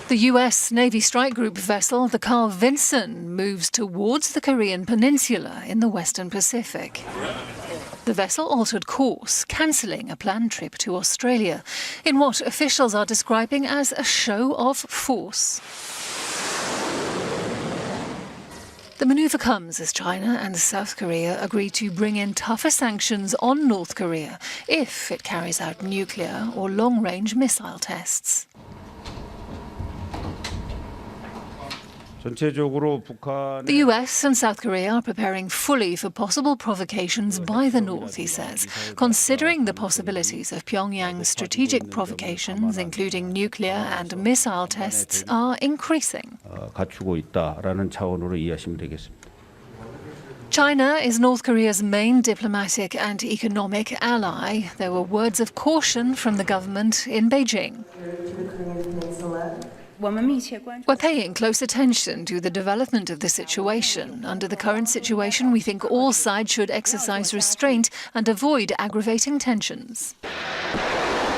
The US Navy strike group vessel, the Carl Vinson, moves towards the Korean peninsula in the Western Pacific. The vessel altered course, cancelling a planned trip to Australia, in what officials are describing as a show of force. The manoeuvre comes as China and South Korea agree to bring in tougher sanctions on North Korea if it carries out nuclear or long-range missile tests. The US and South Korea are preparing fully for possible provocations by the North, he says, considering the possibilities of Pyongyang's strategic provocations, including nuclear and missile tests, are increasing. China is North Korea's main diplomatic and economic ally. There were words of caution from the government in Beijing. We're paying close attention to the development of the situation. Under the current situation, we think all sides should exercise restraint and avoid aggravating tensions.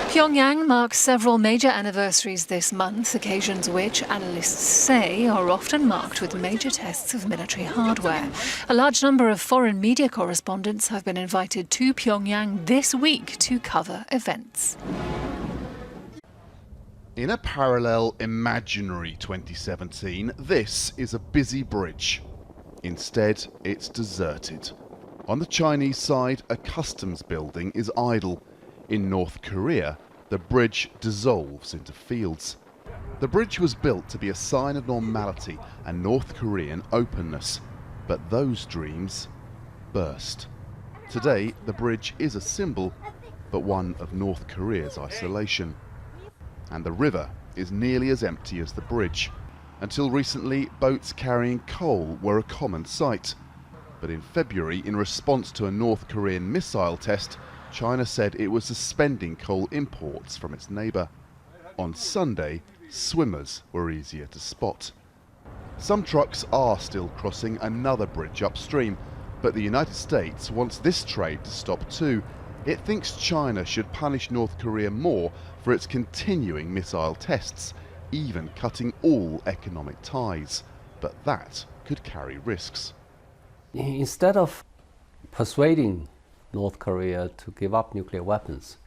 Pyongyang marks several major anniversaries this month, occasions which, analysts say, are often marked with major tests of military hardware. A large number of foreign media correspondents have been invited to Pyongyang this week to cover events. In a parallel imaginary 2017, this is a busy bridge. Instead, it's deserted. On the Chinese side, a customs building is idle. In North Korea, the bridge dissolves into fields. The bridge was built to be a sign of normality and North Korean openness, but those dreams burst. Today, the bridge is a symbol, but one of North Korea's isolation. And the river is nearly as empty as the bridge. Until recently, boats carrying coal were a common sight. But in February, in response to a North Korean missile test, China said it was suspending coal imports from its neighbour. On Sunday, swimmers were easier to spot. Some trucks are still crossing another bridge upstream, but the United States wants this trade to stop too. It thinks China should punish North Korea more for its continuing missile tests, even cutting all economic ties. But that could carry risks. Instead of persuading North Korea to give up nuclear weapons,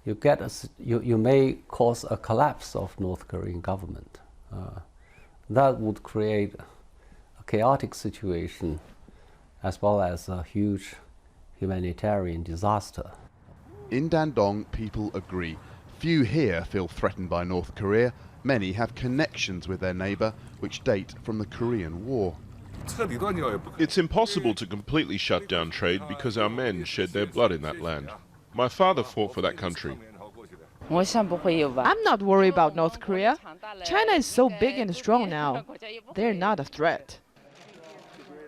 you may cause a collapse of North Korean government. That would create a chaotic situation as well as a huge humanitarian disaster. In Dandong, people agree. Few here feel threatened by North Korea. Many have connections with their neighbour, which date from the Korean War. It's impossible to completely shut down trade because our men shed their blood in that land. My father fought for that country. I'm not worried about North Korea. China is so big and strong now. They're not a threat.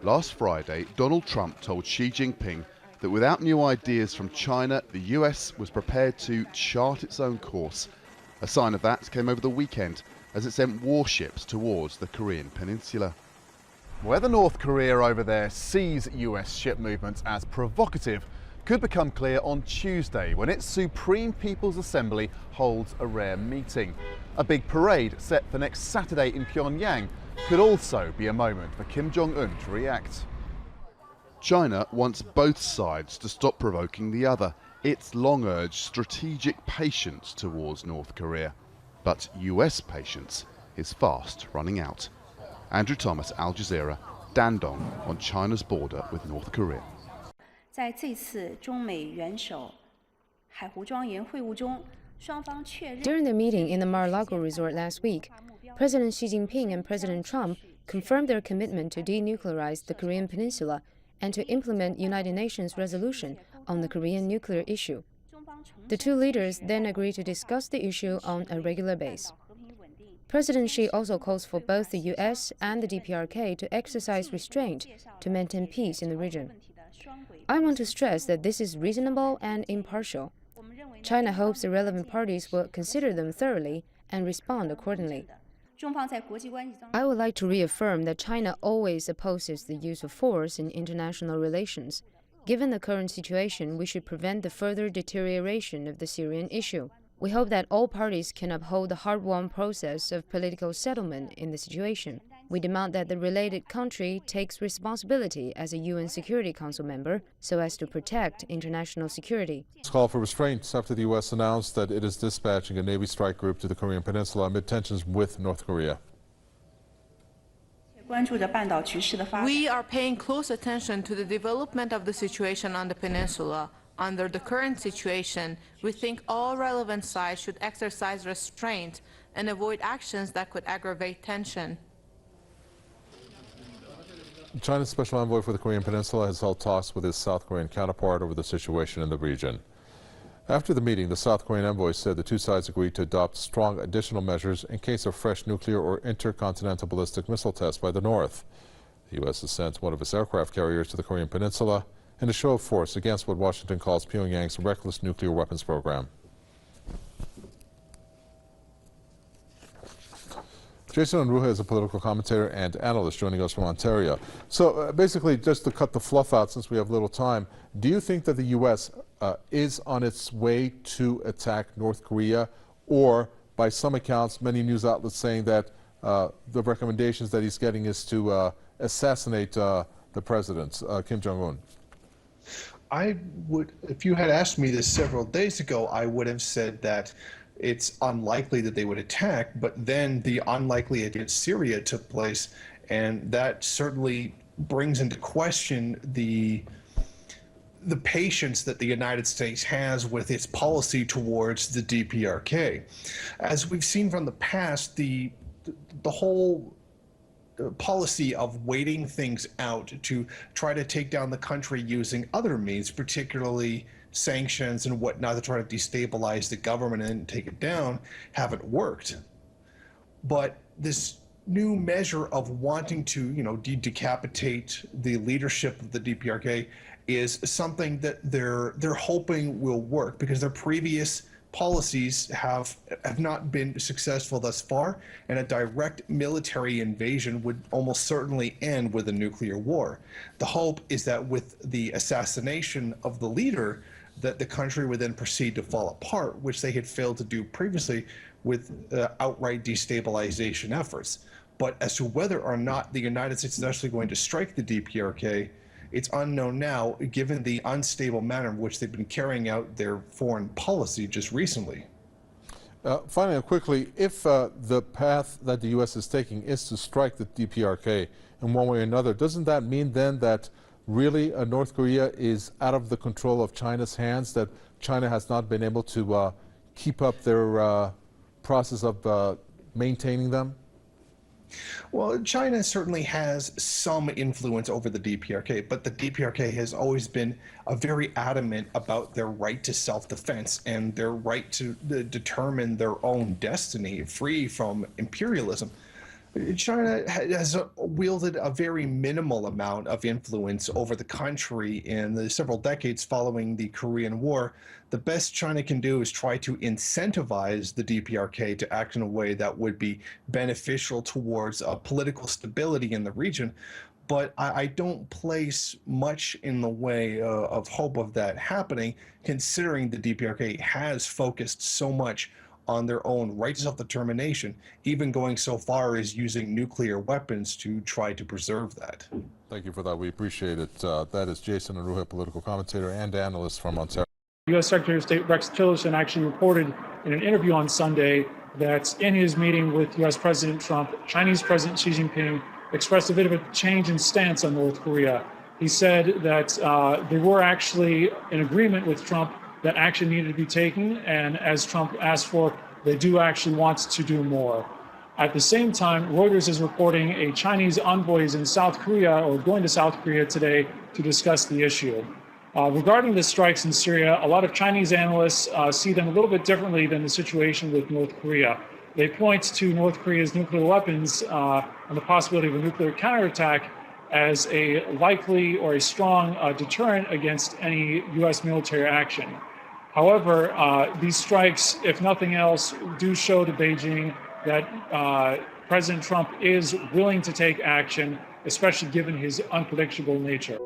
Last Friday, Donald Trump told Xi Jinping that without new ideas from China, the US was prepared to chart its own course. A sign of that came over the weekend as it sent warships towards the Korean peninsula. Whether North Korea over there sees US ship movements as provocative could become clear on Tuesday when its Supreme People's Assembly holds a rare meeting. A big parade set for next Saturday in Pyongyang could also be a moment for Kim Jong-un to react. China wants both sides to stop provoking the other. It's long urged strategic patience towards North Korea. But US patience is fast running out. Andrew Thomas, Al Jazeera, Dandong, on China's border with North Korea. During the meeting in the Mar-a-Lago resort last week, President Xi Jinping and President Trump confirmed their commitment to denuclearize the Korean peninsula and to implement United Nations resolution on the Korean nuclear issue. The two leaders then agreed to discuss the issue on a regular basis. President Xi also calls for both the US and the DPRK to exercise restraint to maintain peace in the region. I want to stress that this is reasonable and impartial. China hopes the relevant parties will consider them thoroughly and respond accordingly. I would like to reaffirm that China always opposes the use of force in international relations. Given the current situation, we should prevent the further deterioration of the Syrian issue. We hope that all parties can uphold the hard-won process of political settlement in the situation. We demand that the related country takes responsibility as a UN Security Council member so as to protect international security. Call for restraints after the U.S. announced that it is dispatching a Navy strike group to the Korean Peninsula amid tensions with North Korea. We are paying close attention to the development of the situation on the peninsula. Under the current situation, we think all relevant sides should exercise restraint and avoid actions that could aggravate tension. China's special envoy for the Korean Peninsula has held talks with his South Korean counterpart over the situation in the region. After the meeting, the South Korean envoy said the two sides agreed to adopt strong additional measures in case of fresh nuclear or intercontinental ballistic missile tests by the North. The U.S. has sent one of its aircraft carriers to the Korean Peninsula in a show of force against what Washington calls Pyongyang's reckless nuclear weapons program. Jason Unruhe is a political commentator and analyst joining us from Ontario. So basically, just to cut the fluff out since we have little time, do you think that the U.S. Is on its way to attack North Korea, or by some accounts, many news outlets saying that the recommendations that he's getting is to assassinate the president, Kim Jong-un? I would, if you had asked me this several days ago, I would have said that it's unlikely that they would attack, but then the unlikely against Syria took place, and that certainly brings into question the patience that the United States has with its policy towards the DPRK. As we've seen from the past, the whole policy of waiting things out to try to take down the country using other means, particularly sanctions and whatnot, to try to destabilize the government and take it down, haven't worked. But this new measure of wanting to, decapitate the leadership of the DPRK is something that they're hoping will work, because their previous policies have not been successful thus far, and a direct military invasion would almost certainly end with a nuclear war. The hope is that with the assassination of the leader, that the country would then proceed to fall apart, which they had failed to do previously with outright destabilization efforts. But as to whether or not the United States is actually going to strike the DPRK, it's unknown now, given the unstable manner in which they've been carrying out their foreign policy just recently. Finally, quickly, if the path that the U.S. is taking is to strike the DPRK in one way or another, doesn't that mean then that really North Korea is out of the control of China's hands, that China has not been able to keep up their process of maintaining them? Well, China certainly has some influence over the DPRK, but the DPRK has always been very adamant about their right to self-defense and their right to determine their own destiny, free from imperialism. China has wielded a very minimal amount of influence over the country in the several decades following the Korean War. The best China can do is try to incentivize the DPRK to act in a way that would be beneficial towards political stability in the region. But I don't place much in the way of hope of that happening, considering the DPRK has focused so much on their own right to self-determination, even going so far as using nuclear weapons to try to preserve that. Thank you for that. We appreciate it. That is Jason Unruhe, political commentator and analyst from Ontario. U.S. Secretary of State Rex Tillerson actually reported in an interview on Sunday that in his meeting with U.S. President Trump, Chinese President Xi Jinping expressed a bit of a change in stance on North Korea. He said that they were actually in agreement with Trump that action needed to be taken, and as Trump asked for, they do actually want to do more. At the same time, Reuters is reporting a Chinese envoy is in South Korea, or going to South Korea today, to discuss the issue. Regarding the strikes in Syria, a lot of Chinese analysts see them a little bit differently than the situation with North Korea. They point to North Korea's nuclear weapons and the possibility of a nuclear counterattack as a likely or a strong deterrent against any U.S. military action. However, these strikes, if nothing else, do show to Beijing that President Trump is willing to take action, especially given his unpredictable nature.